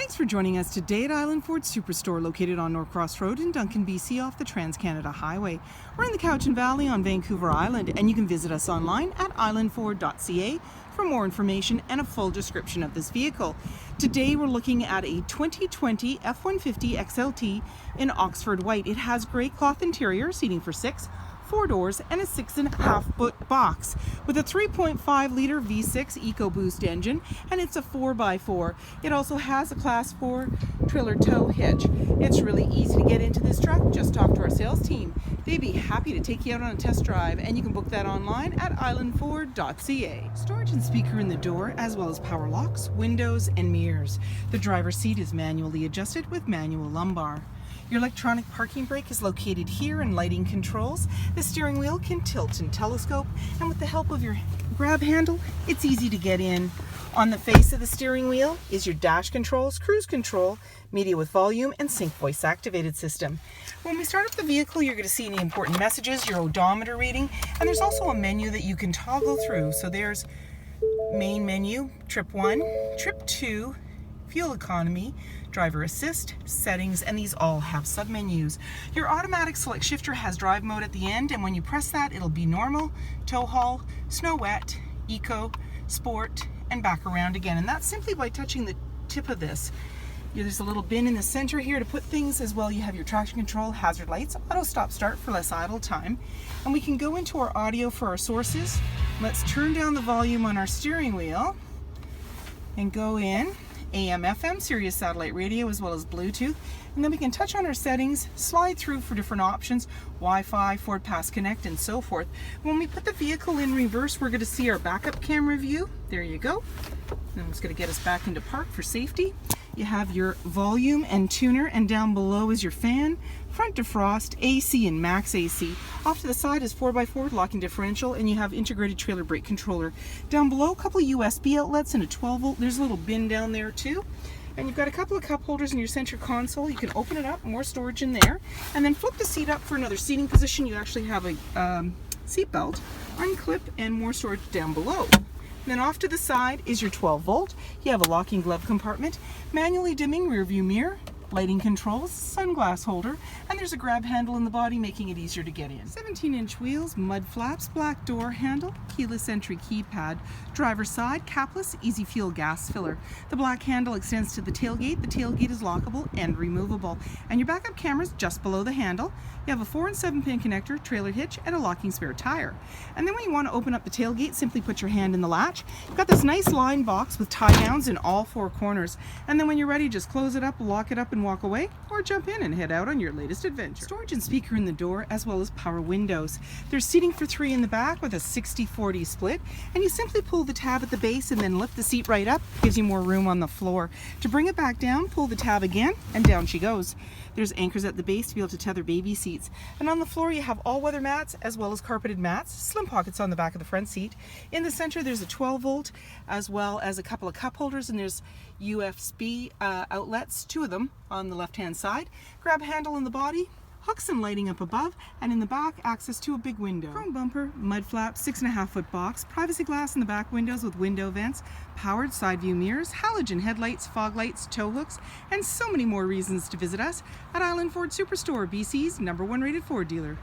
Thanks for joining us today at Island Ford Superstore, located on Norcross Road in Duncan, BC, off the Trans-Canada Highway. We're in the Cowichan Valley on Vancouver Island, and you can visit us online at islandford.ca for more information and a full description of this vehicle. Today we're looking at a 2020 F-150 XLT in Oxford White. It has gray cloth interior, seating for 6, 4 doors, and a 6.5-foot box with a 3.5 liter V6 EcoBoost engine, and it's a 4x4. It also has a Class 4 trailer tow hitch. It's really easy to get into this truck. Just talk to our sales team. They'd be happy to take you out on a test drive, and you can book that online at islandford.ca. Storage and speaker in the door, as well as power locks, windows, and mirrors. The driver's seat is manually adjusted with manual lumbar. Your electronic parking brake is located here, and lighting controls. The steering wheel can tilt and telescope, and with the help of your grab handle, it's easy to get in. On the face of the steering wheel is your dash controls, cruise control, media with volume, and sync voice activated system. When we start up the vehicle, you're going to see any important messages, your odometer reading, and there's also a menu that you can toggle through. So there's main menu, trip 1, trip 2, fuel economy, driver assist, settings, and these all have submenus. Your automatic select shifter has drive mode at the end, and when you press that, it'll be normal, tow haul, snow wet, eco, sport, and back around again. And that's simply by touching the tip of this. There's a little bin in the center here to put things as well. You have your traction control, hazard lights, auto stop start for less idle time. And we can go into our audio for our sources. Let's turn down the volume on our steering wheel and go in AM, FM, Sirius satellite radio, as well as Bluetooth. And then we can touch on our settings, slide through for different options, Wi-Fi, Ford Pass Connect, and so forth. When we put the vehicle in reverse, we're going to see our backup camera view. There you go. And it's going to get us back into park for safety. You have your volume and tuner, and down below is your fan, front defrost, AC and max AC. Off to the side is 4x4 locking differential, and you have integrated trailer brake controller. Down below, a couple of USB outlets and a 12 volt. There's a little bin down there too. And you've got a couple of cup holders in your center console. You can open it up, more storage in there. And then flip the seat up for another seating position. You actually have a seat belt, unclip, and more storage down below. Then off to the side is your 12 volt. You have a locking glove compartment, manually dimming rear view mirror, lighting controls, sunglass holder, and there's a grab handle in the body, making it easier to get in. 17-inch wheels, mud flaps, black door handle, keyless entry keypad, driver's side, capless, easy fuel gas filler. The black handle extends to the tailgate. The tailgate is lockable and removable. And your backup camera's just below the handle. You have a 4 and 7 pin connector, trailer hitch, and a locking spare tire. And then when you want to open up the tailgate, simply put your hand in the latch. You've got this nice line box with tie downs in all 4 corners. And then when you're ready, just close it up, lock it up, and walk away, or jump in and head out on your latest adventure. Storage and speaker in the door, as well as power windows. There's seating for 3 in the back with a 60-40 split, and you simply pull the tab at the base and then lift the seat right up. Gives you more room on the floor. To bring it back down, pull the tab again, and down she goes. There's anchors at the base to be able to tether baby seats. And on the floor you have all-weather mats as well as carpeted mats, slim pockets on the back of the front seat. In the center there's a 12 volt as well as a couple of cup holders, and there's USB outlets, 2 of them on the left hand side. Grab handle in the body, hooks and lighting up above, and in the back access to a big window. Chrome bumper, mud flap, 6.5-foot box, privacy glass in the back windows with window vents, powered side view mirrors, halogen headlights, fog lights, tow hooks, and so many more reasons to visit us at Island Ford Superstore, BC's #1 rated Ford dealer.